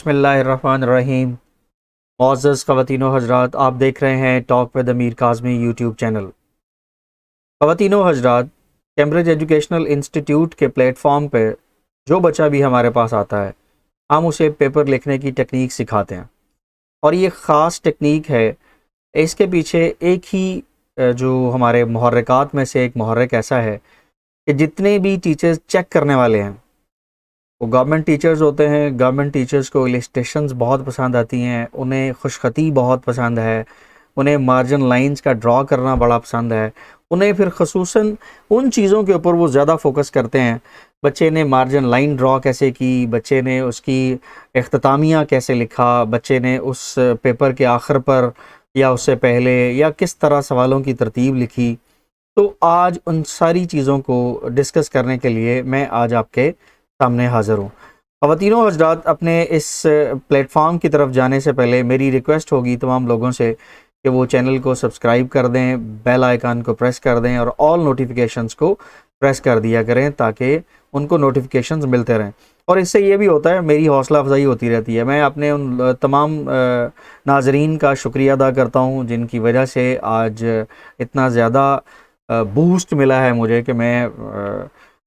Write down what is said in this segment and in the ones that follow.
बिस्मिल्लाहिर्रहमानिर्रहीम। मुअज़्ज़ज़ ख़वातीनो हज़रात, आप देख रहे हैं टॉक विद अमीर काज़मी यूट्यूब चैनल। ख़वातीनो हज़रात, कैम्ब्रिज एजुकेशनल इंस्टीट्यूट के प्लेटफॉर्म पर जो बच्चा भी हमारे पास आता है, हम उसे पेपर लिखने की टेक्निक सिखाते हैं और ये ख़ास टेक्निक है। इसके पीछे एक ही जो हमारे मुहर्रिकात में से एक मुहर्रिक ऐसा है कि जितने भी टीचर्स चेक करने वाले हैं वो गवर्नमेंट टीचर्स होते हैं। गवर्नमेंट टीचर्स को इलस्ट्रेशंस बहुत पसंद आती हैं, उन्हें खुशखती बहुत पसंद है, उन्हें मार्जिन लाइंस का ड्रॉ करना बड़ा पसंद है। उन्हें फिर खसूसन उन चीज़ों के ऊपर वो ज़्यादा फोकस करते हैं। बच्चे ने मार्जिन लाइन ड्रॉ कैसे की, बच्चे ने उसकी इख्तितामिया कैसे लिखा, बच्चे ने उस पेपर के आखिर पर या उससे पहले या किस तरह सवालों की तरतीब लिखी। तो आज उन सारी चीज़ों को डिस्कस करने के लिए मैं आज आपके सामने हाज़िर हूँ। ख़वातीनो हज़रात, अपने इस प्लेटफॉर्म की तरफ जाने से पहले मेरी रिक्वेस्ट होगी तमाम लोगों से कि वो चैनल को सब्सक्राइब कर दें, बेल आइकन को प्रेस कर दें और ऑल नोटिफिकेशंस को प्रेस कर दिया करें ताकि उनको नोटिफिकेशंस मिलते रहें। और इससे ये भी होता है, मेरी हौसला अफजाई होती रहती है। मैं अपने उन तमाम नाजरीन का शुक्रिया अदा करता हूँ जिनकी वजह से आज इतना ज़्यादा बूस्ट मिला है मुझे कि मैं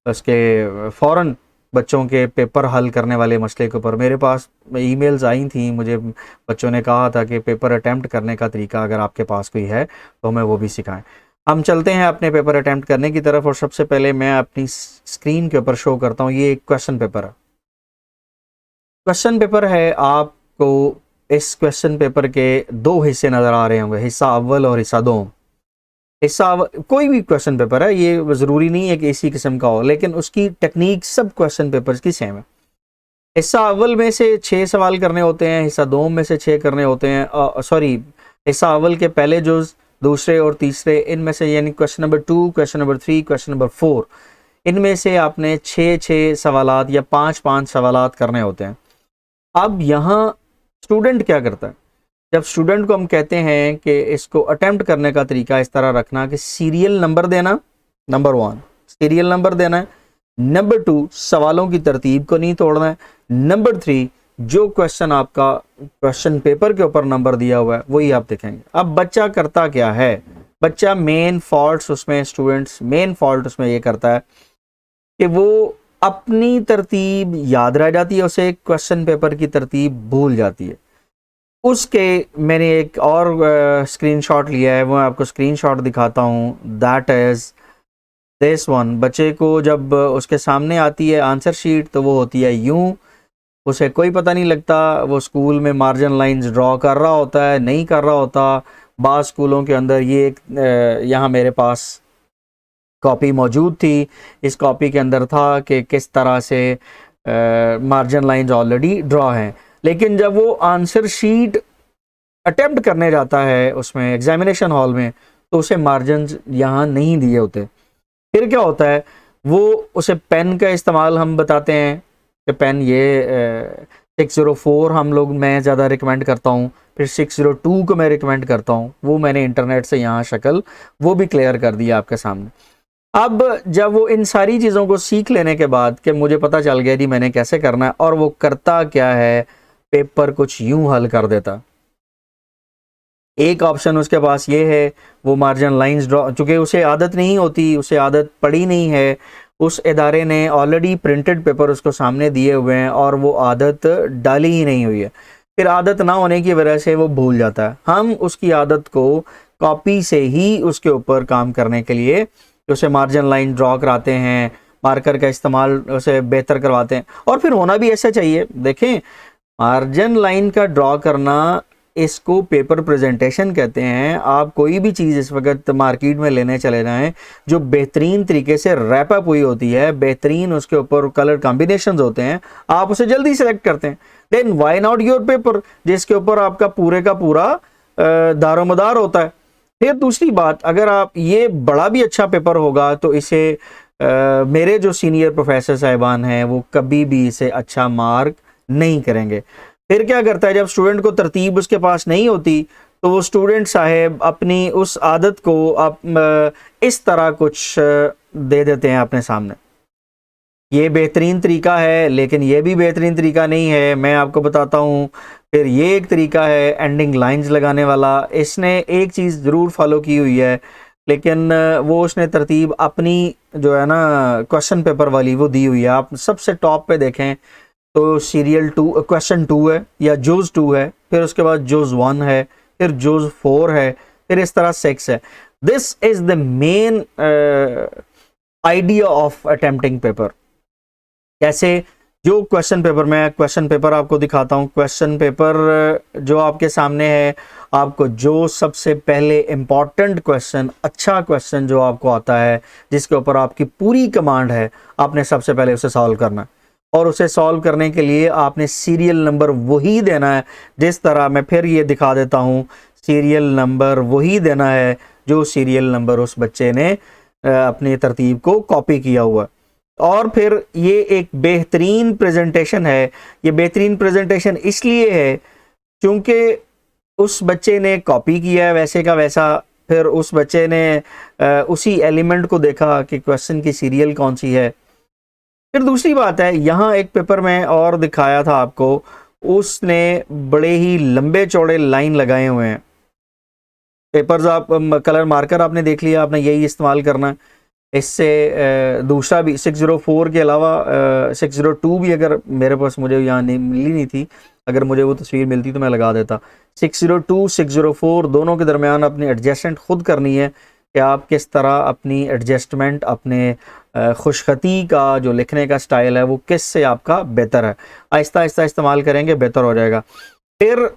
उसके फ़ौरन बच्चों के पेपर हल करने वाले मसले के ऊपर मेरे पास ईमेल्स आई थी। मुझे बच्चों ने कहा था कि पेपर अटैम्प्ट करने का तरीका अगर आपके पास कोई है तो हमें वो भी सिखाएं। हम चलते हैं अपने पेपर अटैम्प्ट करने की तरफ और सबसे पहले मैं अपनी स्क्रीन के ऊपर शो करता हूँ। ये एक क्वेश्चन पेपर है। क्वेश्चन पेपर है, आपको इस क्वेश्चन पेपर के दो हिस्से नज़र आ रहे होंगे, हिस्सा अव्वल और हिस्सा दो। कोई भी क्वेश्चन पेपर है, ये ज़रूरी नहीं है कि इसी किस्म का हो, लेकिन उसकी टेक्निक सब क्वेश्चन पेपर्स की सेम है। हिस्सा अव्वल में से 6 सवाल करने होते हैं, हिस्सा दो में से 6 करने होते हैं। सॉरी, हिस्सा अव्वल के पहले जुज़, दूसरे और तीसरे, इनमें से यानी question number 2, question number 3, question number 4, इनमें से आपने 6 सवालात या 5 सवालात करने होते हैं। अब यहाँ स्टूडेंट क्या करता है? जब स्टूडेंट को हम कहते हैं कि इसको अटेम्प्ट करने का तरीका इस तरह रखना कि सीरियल नंबर देना, नंबर 1 सीरियल नंबर देना है, नंबर 2 सवालों की तरतीब को नहीं तोड़ना है, नंबर 3 जो क्वेश्चन आपका क्वेश्चन पेपर के ऊपर नंबर दिया हुआ है वही आप देखेंगे। अब बच्चा करता क्या है? बच्चा मेन फॉल्ट उसमें, स्टूडेंट्स मेन फॉल्ट उसमें ये करता है कि वो अपनी तरतीब याद रह जाती है, उसे क्वेश्चन पेपर की तरतीब भूल जाती है। उसके मैंने एक और स्क्रीनशॉट लिया है, वो मैं आपको स्क्रीनशॉट दिखाता हूँ। That is this one. बच्चे को जब उसके सामने आती है आंसर शीट तो वो होती है यूं, उसे कोई पता नहीं लगता। वो स्कूल में मार्जिन लाइंस ड्रॉ कर रहा होता है, नहीं कर रहा होता। बाज़ स्कूलों के अंदर ये एक यहाँ मेरे पास कॉपी मौजूद थी, इस कॉपी के अंदर था कि किस तरह से मार्जिन लाइंस ऑलरेडी ड्रॉ हैं। लेकिन जब वो आंसर शीट अटेम्प्ट करने जाता है उसमें एग्जामिनेशन हॉल में तो उसे मार्जिन यहाँ नहीं दिए होते। फिर क्या होता है, वो उसे पेन का इस्तेमाल हम बताते हैं कि पेन ये 604 हम लोग मैं ज़्यादा रिकमेंड करता हूँ, फिर 602 को मैं रिकमेंड करता हूँ। वो मैंने इंटरनेट से यहाँ शक्ल वो भी क्लियर कर दिया आपके सामने। अब जब वो इन सारी चीज़ों को सीख लेने के बाद कि मुझे पता चल गया जी मैंने कैसे करना है, और वो करता क्या है, पेपर कुछ यूं हल कर देता। एक ऑप्शन उसके पास ये है, वो मार्जिन लाइंस ड्रॉ, चूँकि उसे आदत नहीं होती, उसे आदत पड़ी नहीं है, उस इदारे ने ऑलरेडी प्रिंटेड पेपर उसको सामने दिए हुए हैं और वो आदत डाली ही नहीं हुई है। फिर आदत ना होने की वजह से वो भूल जाता है। हम उसकी आदत को कॉपी से ही उसके ऊपर काम करने के लिए उसे मार्जिन लाइन ड्रॉ कराते हैं, मार्कर का इस्तेमाल उसे बेहतर करवाते हैं। और फिर होना भी ऐसा चाहिए। देखें, मार्जिन लाइन का ड्रॉ करना, इसको पेपर प्रेजेंटेशन कहते हैं। आप कोई भी चीज़ इस वक्त मार्केट में लेने चले जाएं जो बेहतरीन तरीके से रैप अप हुई होती है, बेहतरीन उसके ऊपर कलर कॉम्बिनेशंस होते हैं, आप उसे जल्दी सेलेक्ट करते हैं। Then why not your paper, जिसके ऊपर आपका पूरे का पूरा दारोमदार होता है। फिर दूसरी बात, अगर आप ये बड़ा भी अच्छा पेपर होगा तो इसे मेरे जो सीनियर प्रोफेसर साहिबान हैं वो कभी भी इसे अच्छा मार्क नहीं करेंगे। फिर क्या करता है, जब स्टूडेंट को तरतीब उसके पास नहीं होती तो वो स्टूडेंट साहेब अपनी उस आदत को आप इस तरह कुछ दे देते हैं अपने सामने। ये बेहतरीन तरीका है, लेकिन ये भी बेहतरीन तरीका नहीं है, मैं आपको बताता हूँ। फिर ये एक तरीका है एंडिंग लाइंस लगाने वाला, इसने एक चीज़ ज़रूर फॉलो की हुई है, लेकिन वो उसने तरतीब अपनी जो है ना क्वेश्चन पेपर वाली वो दी हुई है। आप सबसे टॉप पे देखें तो सीरियल 2 क्वेश्चन 2 है या जोज 2 है, फिर उसके बाद जोज 1 है, फिर जोज 4 है, फिर इस तरह 6 है। This is the main idea of attempting paper. कैसे? जो क्वेश्चन पेपर, मैं क्वेश्चन पेपर आपको दिखाता हूँ। क्वेश्चन पेपर जो आपके सामने है, आपको जो सबसे पहले इंपॉर्टेंट क्वेश्चन, अच्छा क्वेश्चन जो आपको आता है, जिसके ऊपर आपकी पूरी कमांड है, आपने सबसे पहले उसे सॉल्व करना है। और उसे सॉल्व करने के लिए आपने सीरियल नंबर वही देना है, जिस तरह मैं फिर ये दिखा देता हूँ, सीरियल नंबर वही देना है जो सीरियल नंबर उस बच्चे ने अपनी तरतीब को कॉपी किया हुआ है। और फिर ये एक बेहतरीन प्रेजेंटेशन है। ये बेहतरीन प्रेजेंटेशन इसलिए है क्योंकि उस बच्चे ने कॉपी किया है वैसे का वैसा, फिर उस बच्चे ने उसी एलिमेंट को देखा कि क्वेश्चन की सीरियल कौन सी है। फिर दूसरी बात है, यहाँ एक पेपर में और दिखाया था आपको, उसने बड़े ही लंबे चौड़े लाइन लगाए हुए हैं। पेपर्स आप कलर मार्कर आपने देख लिया, आपने यही इस्तेमाल करना है। इससे दूसरा भी 604 के अलावा 602 भी अगर मेरे पास, मुझे यहाँ नहीं मिली नहीं थी, अगर मुझे वो तस्वीर मिलती तो मैं लगा देता। 602 604 दोनों के दरमियान अपनी एडजस्टमेंट खुद करनी है कि आप किस तरह अपनी एडजस्टमेंट, अपने खुशखती का जो लिखने का स्टाइल है वो किस से आपका बेहतर है। आहिस्ता आहिस्ता इस्तेमाल करेंगे, बेहतर हो जाएगा। फिर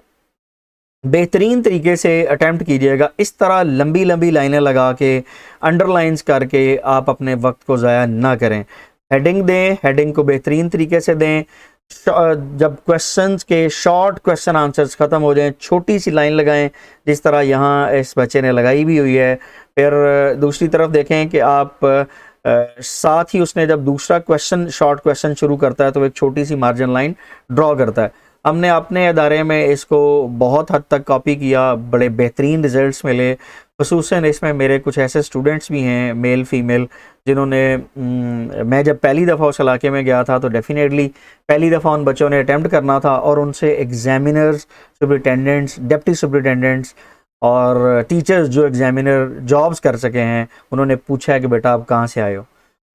बेहतरीन तरीके से अटैम्प्ट कीजिएगा। इस तरह लंबी लंबी लाइनें लगा के, अंडरलाइंस करके आप अपने वक्त को ज़ाया ना करें। हेडिंग दें, हेडिंग को बेहतरीन तरीके से दें। जब क्वेश्चंस के शॉर्ट क्वेश्चन आंसर्स ख़त्म हो जाएं, छोटी सी लाइन लगाएं, जिस तरह यहाँ इस बच्चे ने लगाई भी हुई है। फिर दूसरी तरफ देखें कि आप साथ ही उसने जब दूसरा क्वेश्चन, शॉर्ट क्वेश्चन शुरू करता है तो एक छोटी सी मार्जिन लाइन ड्रॉ करता है। हमने अपने इदारे में इसको बहुत हद तक कॉपी किया, बड़े बेहतरीन रिजल्ट्स मिले। ख़ुसूसन इसमें मेरे कुछ ऐसे स्टूडेंट्स भी हैं, मेल फीमेल, जिन्होंने मैं जब पहली दफ़ा उस इलाके में गया था तो डेफिनेटली पहली दफ़ा उन बच्चों ने अटैम्प्ट करना था, और उनसे एग्जामिनर्स, सुपरिटेंडेंट्स, डिप्टी सुपरिटेंडेंट्स और टीचर्स जो एग्जामिनर जॉब्स कर सके हैं, उन्होंने पूछा है कि बेटा आप कहाँ से आए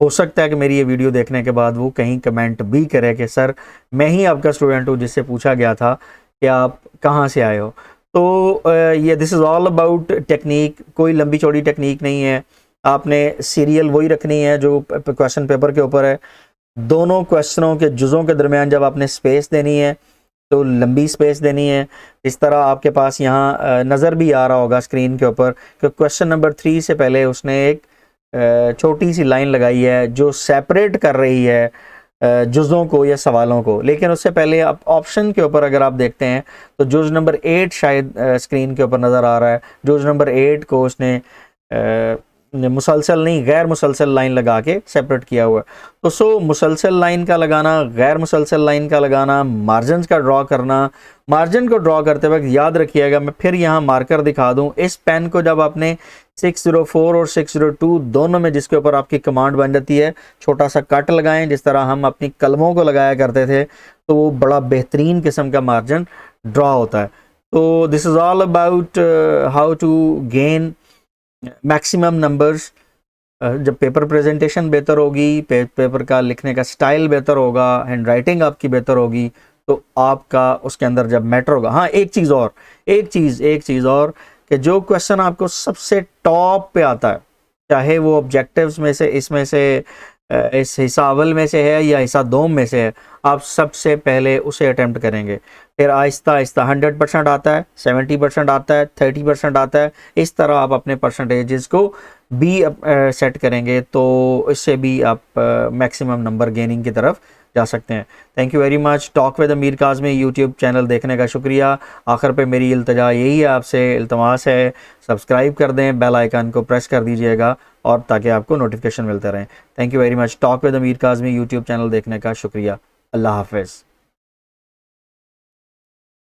हो सकता है कि मेरी ये वीडियो देखने के बाद वो कहीं कमेंट भी करे कि सर मैं ही आपका स्टूडेंट हूँ जिससे पूछा गया था कि आप कहाँ से आए हो। तो ये this is all about technique. कोई लंबी चौड़ी टेक्निक नहीं है, आपने सीरियल वही रखनी है जो क्वेश्चन पेपर के ऊपर है। दोनों क्वेश्चनों के जुज़ों के दरमियान जब आपने स्पेस देनी है तो लंबी स्पेस देनी है। इस तरह आपके पास यहाँ नज़र भी आ रहा होगा स्क्रीन के ऊपर कि क्वेश्चन नंबर 3 से पहले उसने एक छोटी सी लाइन लगाई है जो सेपरेट कर रही है जुज़ों को या सवालों को। लेकिन उससे पहले आप ऑप्शन के ऊपर अगर आप देखते हैं तो जुज़ नंबर 8 शायद स्क्रीन के ऊपर नज़र आ रहा है। जुज़ नंबर 8 को उसने मुसलसल नहीं, गैर मुसलसल लाइन लगा के सेपरेट किया हुआ है। तो सो मुसलसल लाइन का लगाना, गैर मुसलसल लाइन का लगाना, मार्जिन का ड्रॉ करना। मार्जिन को ड्रॉ करते वक्त याद रखिएगा, मैं फिर यहाँ मार्कर दिखा दूँ, इस पेन को जब आपने 604 और 602 दोनों में जिसके ऊपर आपकी कमांड बन जाती है, छोटा सा कट लगाएं जिस तरह हम अपनी कलमों को लगाया करते थे, तो वो बड़ा बेहतरीन किस्म का मार्जिन ड्रॉ होता है। तो this is all about how to gain maximum numbers. जब पेपर प्रेजेंटेशन बेहतर होगी, पेपर का लिखने का स्टाइल बेहतर होगा, हैंड राइटिंग आपकी बेहतर होगी, तो आपका उसके अंदर जब मैटर होगा। हाँ, एक चीज़ और कि जो क्वेश्चन आपको सबसे टॉप पे आता है, चाहे वो ऑब्जेक्टिव्स में से, इसमें से इस हिस्सा अव्वल में से है या हिस्सा दोम में से है, आप सबसे पहले उसे अटेम्प्ट करेंगे। फिर आहिस्ता आहिस्ता 100% आता है, 70% आता है, 30% आता है। इस तरह आप अपने परसेंटेजेस को भी सेट करेंगे तो इससे भी आप मैक्सिमम नंबर गेनिंग की तरफ जा सकते हैं। Thank you very much. Talk with अमीर काज़मी यूट्यूब चैनल देखने का शुक्रिया। आखिर पे मेरी इल्तजा यही है, आपसे इल्तमास है, सब्सक्राइब कर दें, बेल आइकन को प्रेस कर दीजिएगा और ताकि आपको नोटिफिकेशन मिलते रहें। Thank you very much. Talk with अमीर काज़मी यूट्यूब चैनल देखने का शुक्रिया। अल्लाह हाफ़िज़।